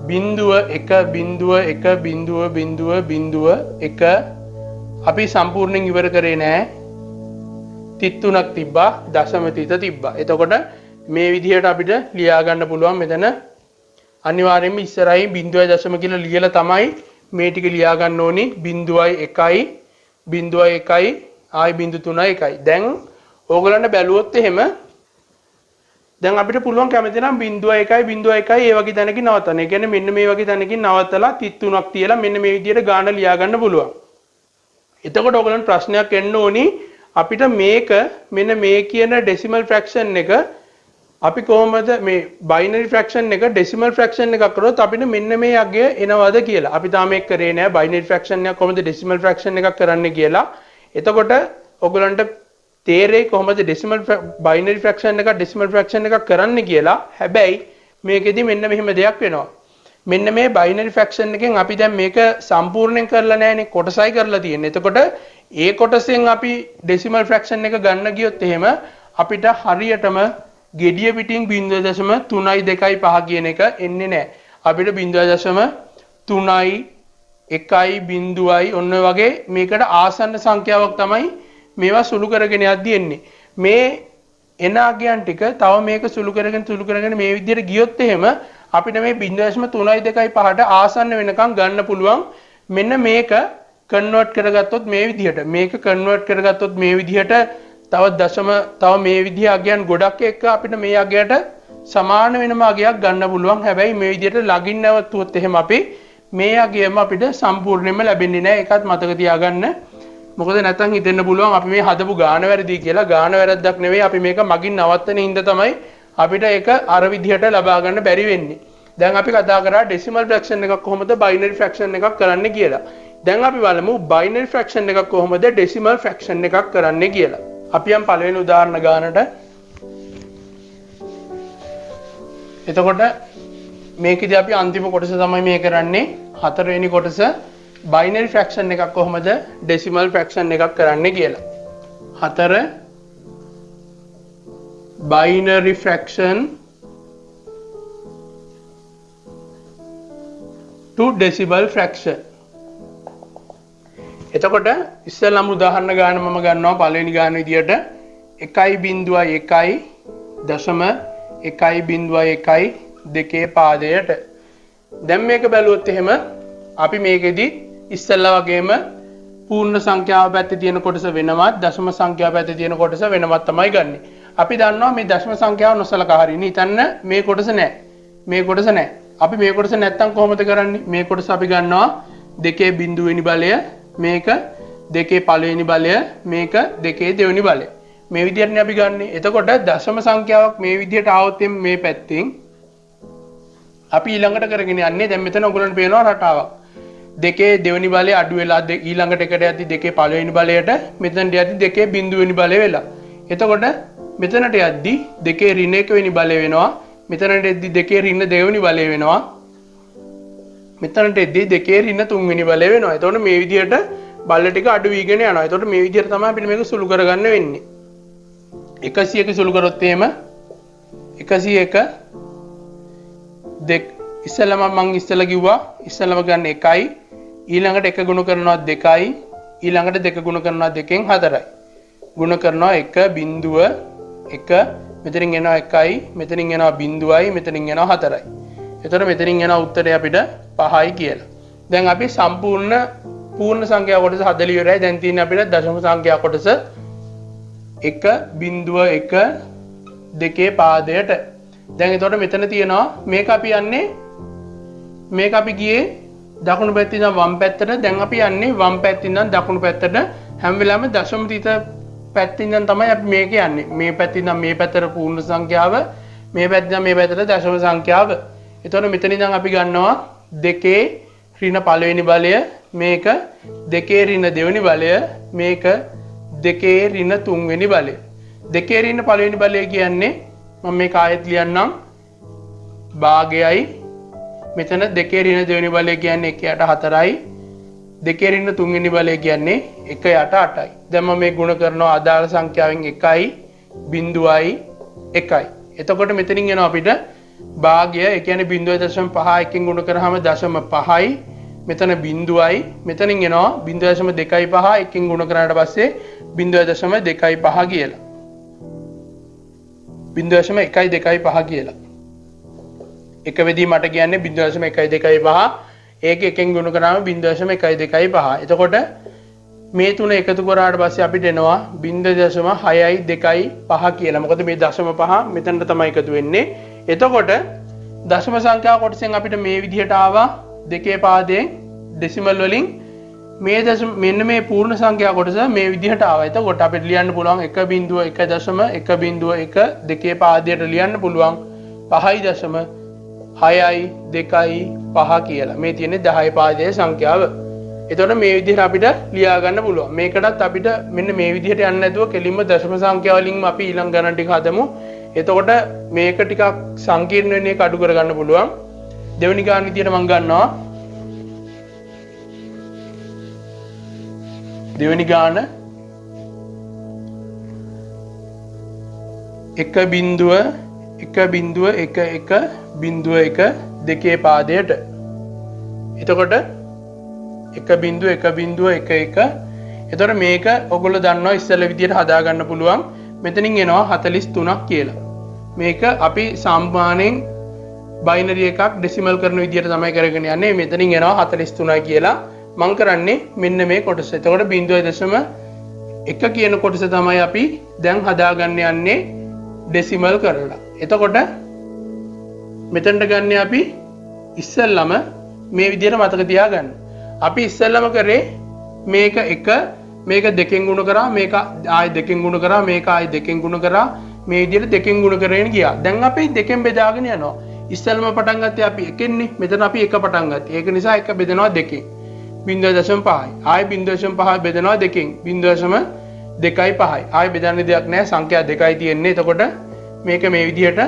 0.1.1.1 අපි සම්පූර්ණයෙන් ඉවර කරේ නෑ. 33ක් තිබ්බා දශම තිත තිබ්බා. එතකොට මේ විදිහට අපිට ලියා ගන්න පුළුවන් මෙතන අනිවාර්යයෙන්ම ඉස්සරහින් 0.0 කියලා ලියලා තමයි මේ ටික ලියා ගන්න ඕනි 0.1යි 0.1යි ආයි 0.3යි. දැන් ඕගොල්ලන්ට බැලුවොත් එහෙම දැන් අපිට පුළුවන් කැමති නම් 0.1යි 0.1යි ඒ වගේ තැනකින් නවත්තන්න. ඒ කියන්නේ මෙන්න මේ වගේ තැනකින් නවත්තලා 33ක් තියලා මෙන්න මේ විදිහට ගාන ලියා ගන්න පුළුවන්. එතකොට ඔයගලන්ට ප්‍රශ්නයක් එන්න ඕනි අපිට මේක මෙන්න මේ කියන ඩෙසිමල් ෆ්‍රැක්ෂන් එක අපි කොහොමද මේ බයිනරි ෆ්‍රැක්ෂන් එක ඩෙසිමල් ෆ්‍රැක්ෂන් එකක් කරොත් අපිට මෙන්න මේ අගය එනවද කියලා. අපි තාම ඒක කරේ නෑ බයිනරි ෆ්‍රැක්ෂන් එක කොහොමද ඩෙසිමල් ෆ්‍රැක්ෂන් එකක් කරන්නේ කියලා. එතකොට ඔයගලන්ට තේරෙයි කොහොමද ඩෙසිමල් බයිනරි ෆ්‍රැක්ෂන් එක ඩෙසිමල් ෆ්‍රැක්ෂන් එකක් කරන්නේ කියලා. හැබැයි මේකෙදි මෙන්න මෙහෙම දෙයක් වෙනවා. මෙන්න මේ බයිනරි ෆ්‍රැක්ෂන් එකෙන් අපි දැන් මේක සම්පූර්ණයෙන් කරලා නැහැනේ කොටසයි කරලා තියෙන්නේ. එතකොට ඒ කොටසෙන් අපි ඩෙසිමල් ෆ්‍රැක්ෂන් එක ගන්න ගියොත් එහෙම අපිට හරියටම gediya pitin 0.325 කියන එක එන්නේ නැහැ. අපිට 0.325 3යි 1යි 0යි ඔන්න වගේ මේකට ආසන්න සංඛ්‍යාවක් තමයි මේවා සුළු කරගෙන යද්දී එන්නේ. මේ එන අගයන් ටික තව මේක සුළු කරගෙන මේ විදිහට ගියොත් එහෙම අපිට මේ 0.325ට ආසන්න වෙනකන් ගන්න පුළුවන්. මෙන්න මේක කන්වර්ට් කරගත්තොත් මේ විදිහට මේ විදිහට තව මේ විදිහ අගයන් ගොඩක් එක්ක අපිට මේ අගයට සමාන වෙනම අගයක් ගන්න පුළුවන්. හැබැයි මේ විදිහට ළඟින් නැවතුනොත් එහෙම අපි මේ අගයම අපිට සම්පූර්ණයෙන්ම ලැබෙන්නේ නැහැ. ඒකත් මතක තියාගන්න. මොකද නැත්නම් හිතෙන්න පුළුවන් අපි මේ හදපු ගාන වැරදි කියලා. ගාන වැරද්දක් නෙවෙයි, අපි මේක මගින් නවත්තන හින්දා තමයි අපිට ඒක අර විදිහට ලබා ගන්න බැරි වෙන්නේ. දැන් අපි කතා කරා ඩෙසිමල් ෆ්‍රැක්ෂන් එකක් කොහොමද බයිනරි ෆ්‍රැක්ෂන් එකක් කරන්නේ කියලා. දැන් අපි බලමු බයිනරි ෆ්‍රැක්ෂන් එකක් කොහොමද ඩෙසිමල් ෆ්‍රැක්ෂන් එකක් කරන්නේ කියලා. අපි යම් පළවෙනි උදාහරණ ගන්නට. එතකොට මේකදී අපි අන්තිම කොටස තමයි මේ කරන්නේ. හතරවෙනි කොටස බයිනරි ෆ්‍රැක්ෂන් එකක් කොහොමද ඩෙසිමල් ෆ්‍රැක්ෂන් එකක් කරන්නේ කියලා. 4 binary fraction to decimal fraction. එතකොට ඉස්සෙල්ලාම උදාහරණ ගන්න මම ගන්නවා පළවෙනි ගාන විදියට 1.1.1.1 දෙකේ පාදයට. දැන් මේක බැලුවොත් එහෙම අපි මේකෙදි ඉස්සෙල්ලා වගේම පූර්ණ සංඛ්‍යාව පැත්තේ තියෙන කොටස වෙනමත් දශම සංඛ්‍යාව පැත්තේ තියෙන කොටස වෙනමත් තමයි ගන්නෙ. අපි දන්නවා මේ දශම සංඛ්‍යාව නොසලකා හරිනේ. හිතන්න මේ කොටස නැහැ. අපි මේ කොටස නැත්තම් කොහොමද කරන්නේ? මේ කොටස අපි ගන්නවා 2 බිඳුවෙනි බලය, මේක 2 පළවෙනි බලය, මේක 2 දෙවෙනි බලය. මේ විදිහටනේ අපි ගන්නෙ. එතකොට දශම සංඛ්‍යාවක් මේ විදිහට ආවොත් මේ පැත්තෙන් අපි ඊළඟට කරගෙන යන්නේ. දැන් මෙතන ඔයගොල්ලන්ට පේනවා රටාවක්. 2 දෙවෙනි බලය අඩු වෙලා ඊළඟට එකට යද්දි 2 පළවෙනි බලයට, මෙතනට යද්දි 2 බිඳුවෙනි බලය වෙලා. එතකොට මෙතනට යද්දි 2 ඍණ 1 වෙනි බලය වෙනවා. මෙතනට එද්දි 2 ඍණ 2 වෙනි බලය වෙනවා. මෙතනට එද්දි 2 ඍණ 3 වෙනි බලය වෙනවා. එතකොට මේ විදිහට බල්ල ටික අඩු වීගෙන යනවා. එතකොට මේ විදිහට තමයි අපිට මේක සුළු කරගන්න වෙන්නේ. 101 සුළු කරොත් එහෙම 101 ඉස්සෙල්ලාම මම කිව්වා ඉස්සෙල්ලාම ගන්න 1යි, ඊළඟට 1 ගුණ කරනවා 2යි, ඊළඟට 2 ගුණ කරනවා 2න් 4යි. ගුණ කරනවා 1.1 මෙතනින් එනවා 1යි, මෙතනින් එනවා 0යි, මෙතනින් එනවා 4යි. එතකොට මෙතනින් එන උත්තරය අපිට 5යි කියලා. දැන් අපි සම්පූර්ණ පූර්ණ සංඛ්‍යා කොටස හදලා ඉවරයි. දැන් තියෙන්නේ අපිට දශම සංඛ්‍යා කොටස 1.1 2 පාදයට. දැන් එතකොට මෙතන තියෙනවා මේක අපි ගියේ දකුණු පැත්තේ ඉඳන් වම් පැත්තට. දැන් අපි යන්නේ වම් පැත්තේ ඉඳන් දකුණු පැත්තට. හැම වෙලාවෙම දශම තිත පැත්තේ ඉඳන් තමයි අපි මේක යන්නේ. මේ පැත්තේ ඉඳන් මේ පැත්තට පූර්ණ සංඛ්‍යාව, මේ පැත්තේ ඉඳන් මේ පැත්තට දශම සංඛ්‍යාව. එතකොට මෙතන ඉඳන් අපි ගන්නවා 2 ඍණ පළවෙනි බලය, මේක 2 ඍණ දෙවෙනි බලය, මේක 2 ඍණ තුන්වෙනි බලය. 2 ඍණ පළවෙනි බලය කියන්නේ මම මේක ආයෙත් ලියන්නම් භාගයයි. මෙතන 2 ඍණ දෙවෙනි බලය කියන්නේ 1 යට 4යි. 2 ඍණ තුන්වෙනි බලය කියන්නේ 1 යට 8යි. දැන් මම මේ ගුණ කරනවා අදාළ සංඛ්‍යාවෙන් 1යි 0යි 1යි. එතකොට මෙතනින් එනවා අපිට භාගය, ඒ කියන්නේ 0.5 එකකින් ගුණ කරාම 0.5යි. මෙතන 0යි, මෙතනින් එනවා 0.25 එකකින් ගුණ කරාට පස්සේ 0.25 කියලා. 0.125 කියලා. එක වෙදී මට කියන්නේ 0.125. ඒක එකෙන් ගුණ කරාම 0.125. එතකොට මේ තුන එකතු කරාට පස්සේ අපිට එනවා 0.625 කියලා. මොකද මේ 0.5 මෙතනට තමයි එකතු වෙන්නේ. එතකොට දශම සංඛ්‍යා කොටසෙන් අපිට මේ විදිහට ආවා 2 පාදයෙන් ඩෙසිමල් වලින් මෙන්න මේ පූර්ණ සංඛ්‍යා කොටස මේ විදිහට ආවා. එතකොට අපිට ලියන්න පුළුවන් 1.1.1 2 පාදයට ලියන්න පුළුවන් 5.6යි 2යි 5 කියලා. මේ තියෙන්නේ 10 පාදයේ සංඛ්‍යාව. එතකොට මේ විදිහට අපිට ලියා ගන්න පුළුවන්. මේකටත් අපිට මෙන්න මේ විදිහට යන්න නැතුව කෙලින්ම දශම සංඛ්‍යා වලින්ම අපි ඊළඟ ගණන් ටික හදමු. එතකොට මේක ටිකක් සංකීර්ණ වෙන එක අඩු කරගන්න පුළුවන්. දෙවෙනි ගාන විදිහට මම ගන්නවා. දෙවෙනි ගාන 1.1.1.1 2 පාදයට. එතකොට 1.1.11. එතකොට මේක ඔයගොල්ලෝ දන්නවා ඉස්සෙල්ලා විදියට හදා ගන්න පුළුවන්. මෙතනින් එනවා 43ක් කියලා. මේක අපි සාමාන්‍යයෙන් බයිනරි එකක් ඩෙසිමල් කරන විදියට තමයි කරගෙන යන්නේ. මෙතනින් එනවා 43යි කියලා. මම කරන්නේ මෙන්න මේ කොටස. එතකොට 0.1 කියන කොටස තමයි අපි දැන් හදාගන්න යන්නේ ඩෙසිමල් කරලා. එතකොට මෙතනට ගන්න අපි ඉස්සෙල්ලම මේ විදියට මතක තියාගන්න. අපි ඉස්සෙල්ලම කරේ මේක 1 මේක 2කින් ගුණ කරා මේක ආයි 2කින් ගුණ කරා මේක ආයි 2කින් ගුණ කරා මේ විදියට 2කින් ගුණ කරගෙන ගියා. දැන් අපි 2කින් බෙදාගෙන යනවා. ඉස්සෙල්ලම පටන් ගත්තේ අපි 1කින්නේ. මෙතන අපි 1 පටන් ගත්තා. ඒක නිසා 1 බෙදනවා 2කින්. 0.5යි. ආයි 0.5 බෙදනවා 2කින්. 0.25යි. ආයි බෙදන්න දෙයක් නැහැ. සංඛ්‍යා 2යි තියෙන්නේ. එතකොට මේක මේ විදියට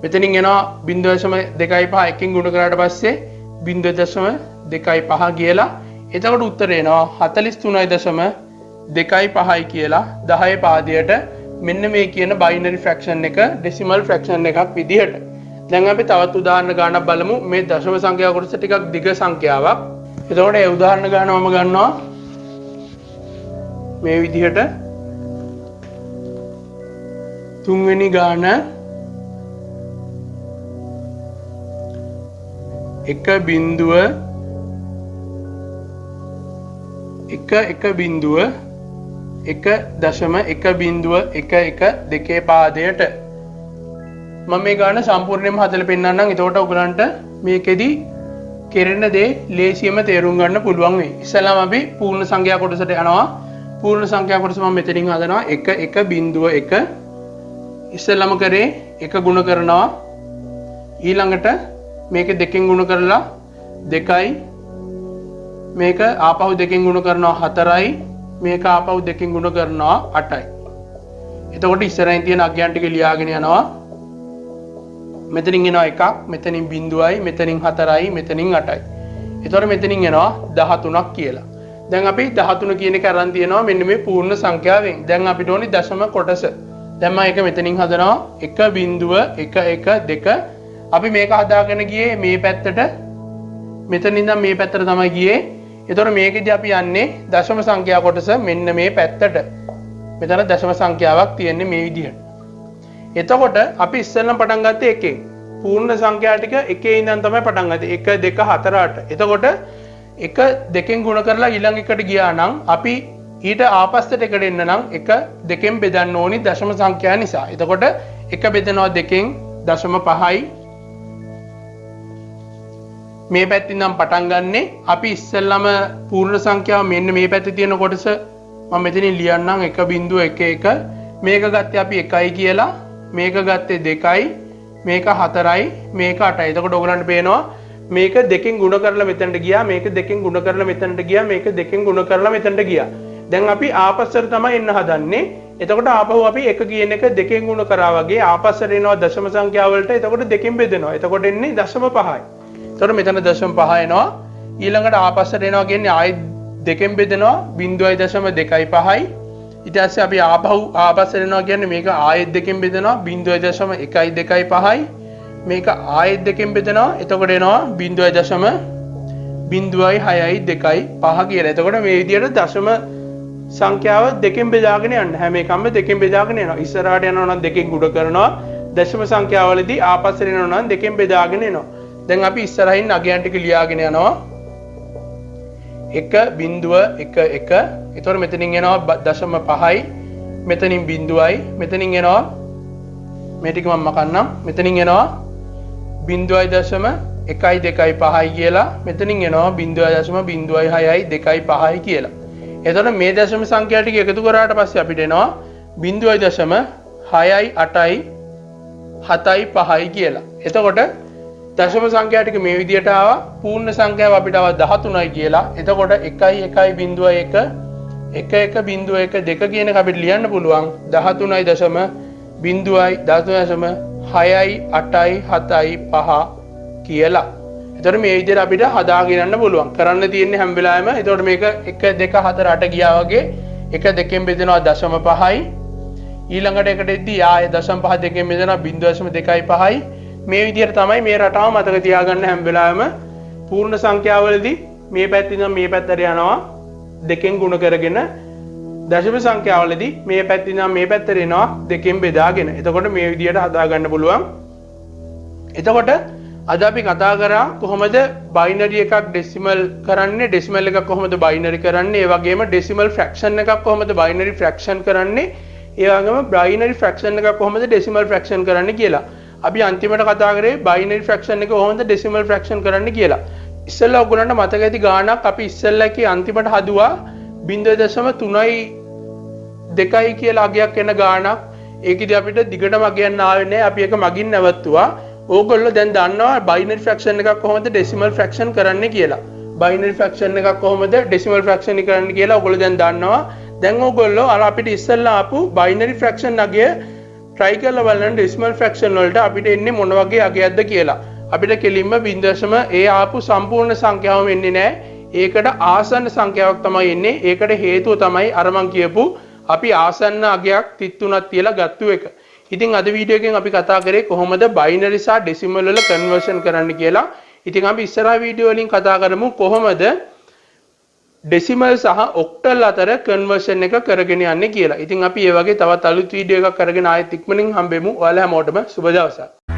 මෙතනින් එනවා 0.25 1කින් ගුණ කරාට පස්සේ 0.25 කියලා. එතකොට උත්තරේ එනවා 43.25 කියලා 10 පාදයට මෙන්න මේ කියන බයිනරි ෆ්‍රැක්ෂන් එක ඩෙසිමල් ෆ්‍රැක්ෂන් එකක් විදිහට. දැන් අපි තවත් උදාහරණ ගානක් බලමු. මේ දශම සංඛ්‍යා කොටස ටිකක් දිග සංඛ්‍යාවක්. එතකොට ඒ උදාහරණ ගාන මම ගන්නවා මේ විදිහට. තුන්වෙනි ගාන 1.1.1.11 පාදයට මම මේ ගාන සම්පූර්ණයෙන්ම හදලා පෙන්නන්නම්. එතකොට ඔයගලන්ට මේකෙදි කෙරෙන දේ ලේසියෙන්ම තේරුම් ගන්න පුළුවන් වෙයි. ඉස්සෙල්ලාම අපි පූර්ණ සංඛ්‍යා කොටසට යනවා. පූර්ණ සංඛ්‍යා කොටස මම මෙතනින් හදනවා 1.1. ඉස්සෙල්ලාම කරේ 1 ගුණ කරනවා. ඊළඟට මේක 2කින් ගුණ කරලා 2යි. මේක ආපහු 2කින් ගුණ කරනවා 4යි. මේක ආපහු 2කින් ගුණ කරනවා 8යි. එතකොට ඉස්සරහින් තියෙන අගයන් ටික ලියාගෙන යනවා. මෙතනින් එනවා 1ක්, මෙතනින් 0යි, මෙතනින් 4යි, මෙතනින් 8යි. එතකොට මෙතනින් එනවා 13ක් කියලා. දැන් අපි 13 කියන එක අරන් තියෙනවා මෙන්න මේ පූර්ණ සංඛ්‍යාවෙන්. දැන් අපිට ඕනි දශම කොටස. දැන් මම ඒක මෙතනින් හදනවා 1.112. අපි මේක හදාගෙන ගියේ මේ පැත්තට. මෙතනින් ඉඳන් මේ පැත්තට තමයි ගියේ. එතකොට මේකෙදි අපි යන්නේ දශම සංඛ්‍යා කොටස මෙන්න මේ පැත්තට. මෙතන දශම සංඛ්‍යාවක් තියෙන්නේ මේ විදිහට. එතකොට අපි ඉස්සෙල්ලම පටන් ගත්තේ 1කින්. පූර්ණ සංඛ්‍යා ටික 1 ඉඳන් තමයි පටන් ගත්තේ. 1 2 4 8. එතකොට 1 2කින් ගුණ කරලා ඊළඟ එකට ගියා නම් අපි ඊට ආපස්සට එකට එන්න නම් 1 2කින් බෙදන්න ඕනි දශම සංඛ්‍යා නිසා. එතකොට 1 බෙදනවා 2කින් 0.5යි. මේ පැත්තෙන් නම් පටන් ගන්නෙ අපි ඉස්සෙල්ලාම පූර්ණ සංඛ්‍යාව මෙන්න මේ පැත්තේ තියෙන කොටස මම මෙතනින් ලියන්නම් 1.11. මේක ගත්තේ අපි 1යි කියලා. මේක ගත්තේ 2යි. මේක 4යි. මේක 8යි. එතකොට ඔයගලන්ට පේනවා මේක 2කින් ගුණ කරලා මෙතනට ගියා. මේක 2කින් ගුණ කරලා මෙතනට ගියා. මේක 2කින් ගුණ කරලා මෙතනට ගියා. දැන් අපි ආපස්සට තමයි එන්න හදන්නේ. එතකොට ආපහු අපි 1 කියන එක 2කින් ගුණ කරා වගේ ආපස්සට එනවා දශම සංඛ්‍යා වලට. එතකොට 2කින් බෙදෙනවා. එතකොට එන්නේ 0.5යි. එතකොට මෙතන 0.5 එනවා. ඊළඟට ආපස්සට එනවා කියන්නේ ආයෙත් 2කින් බෙදෙනවා 0.25යි. ඊට පස්සේ අපි ආපස්සට එනවා කියන්නේ මේක ආයෙත් 2කින් බෙදෙනවා 0.125යි. මේක ආයෙත් 2කින් බෙදෙනවා. එතකොට එනවා 0.06යි 2යි 5 කියලා. එතකොට මේ විදිහට දශම සංඛ්‍යාව 2කින් බෙදාගෙන යන්න. හැම එකම 2කින් බෙදාගෙන යනවා. ඉස්සරහට යනවා නම් 2කින් ගුණ කරනවා. දශම සංඛ්‍යාවලදී ආපස්සට එනවා නම් 2කින් බෙදාගෙන එනවා. දැන් අපි ඉස්සරහින් අගයන් ටික ලියාගෙන යනවා 1.11. එතකොට මෙතනින් එනවා 0.5යි. මෙතනින් 0යි. මෙතනින් එනවා මේ ටික මම මකන්නම්. මෙතනින් එනවා 0.125යි කියලා. මෙතනින් එනවා 0.06යි 2යි 5යි කියලා. එතකොට මේ දශම සංඛ්‍යා ටික එකතු කරාට පස්සේ අපිට එනවා 0.6යි 8යි 7යි 5යි කියලා. එතකොට දශම සංඛ්‍යා ටික මේ විදිහට ආවා. පූර්ණ සංඛ්‍යාව අපිට ආවා 13යි කියලා. එතකොට 1.1.1 11.2 කියන එක අපිට ලියන්න පුළුවන් 13.0.6යි 8යි 7යි 5 කියලා. එතකොට මේ විදිහට අපිට හදාගෙන යන්න පුළුවන්. කරන්න තියෙන්නේ හැම වෙලාවෙම එතකොට මේක 1 2 4 8 ගියා වගේ 1 2කින් බෙදෙනවා 0.5යි. ඊළඟට එකට එද්දී ආයේ 0.5 2කින් බෙදෙනවා 0.25යි. මේ විදිහට තමයි මේ රටාව මතක තියාගන්න හැම වෙලාවෙම පූර්ණ සංඛ්‍යාවලදී මේ පැත්තෙන් ඉඳන් මේ පැත්තට යනවා දෙකෙන් ගුණ කරගෙන දශම සංඛ්‍යාවලදී මේ පැත්තෙන් ඉඳන් මේ පැත්තට එනවා දෙකෙන් බෙදාගෙන. එතකොට මේ විදිහට හදාගන්න පුළුවන්. එතකොට අද අපි කතා කරා කොහොමද බයිනරි එකක් ඩෙසිමල් කරන්නේ, ඩෙසිමල් එකක් කොහොමද බයිනරි කරන්නේ, ඒ වගේම ඩෙසිමල් ෆ්‍රැක්ෂන් එකක් කොහොමද බයිනරි ෆ්‍රැක්ෂන් කරන්නේ, ඒ වගේම බයිනරි ෆ්‍රැක්ෂන් එකක් කොහොමද ඩෙසිමල් ෆ්‍රැක්ෂන් කරන්නේ කියලා. අපි අන්තිමට කතා කරේ බයිනරි ෆ්‍රැක්ෂන් එක කොහොමද ඩෙසිමල් ෆ්‍රැක්ෂන් කරන්නේ කියලා. ඉස්සෙල්ලා ඔයගොල්ලන්ට මතක ඇති ගානක් අපි ඉස්සෙල්ලා කී අන්තිමට හදුවා 0.32 කියලා අගයක් එන ගානක්. ඒකෙදි අපිට දිගටම අගයන් ආවේ නැහැ. අපි ඒක මගින් නැවතුවා. ඕගොල්ලෝ දැන් දන්නවා බයිනරි ෆ්‍රැක්ෂන් එකක් කොහොමද ඩෙසිමල් ෆ්‍රැක්ෂන් කරන්නේ කියලා. බයිනරි ෆ්‍රැක්ෂන් එකක් කොහොමද ඩෙසිමල් ෆ්‍රැක්ෂන් කරන්නේ කියලා ඕගොල්ලෝ දැන් දන්නවා. දැන් ඕගොල්ලෝ අර අපිට ඉස්සෙල්ලා ආපු බයිනරි ෆ්‍රැක්ෂන් අගය try කරලා බලන්න ඩෙසිමල් ෆ්‍රැක්ෂන් වලට අපිට එන්නේ මොන වගේ අගයක්ද කියලා. අපිට කෙලින්ම 0.0 ඒ ආපු සම්පූර්ණ සංඛ්‍යාවම එන්නේ නැහැ. ඒකට ආසන්න සංඛ්‍යාවක් තමයි එන්නේ. ඒකට හේතුව තමයි අර මං කියපු අපි ආසන්න අගයක් 33ක් තියලා ගත්තු එක. ඉතින් අද වීඩියෝ එකෙන් අපි කතා කරේ කොහොමද බයිනරි සහ ඩෙසිමල් වල කන්වර්ෂන් කරන්න කියලා. ඉතින් අපි ඉස්සරහා වීඩියෝ වලින් කතා කරමු කොහොමද ඩෙසිමල් සහ ඔක්ටල් අතර කන්වර්ෂන් එක කරගෙන යන්නේ කියලා. ඉතින් අපි මේ වගේ තවත් අලුත් වීඩියෝ එකක් අරගෙන ආයෙත් ඉක්මනින් හම්බෙමු. ඔයාලා හැමෝටම සුබ දවසක්.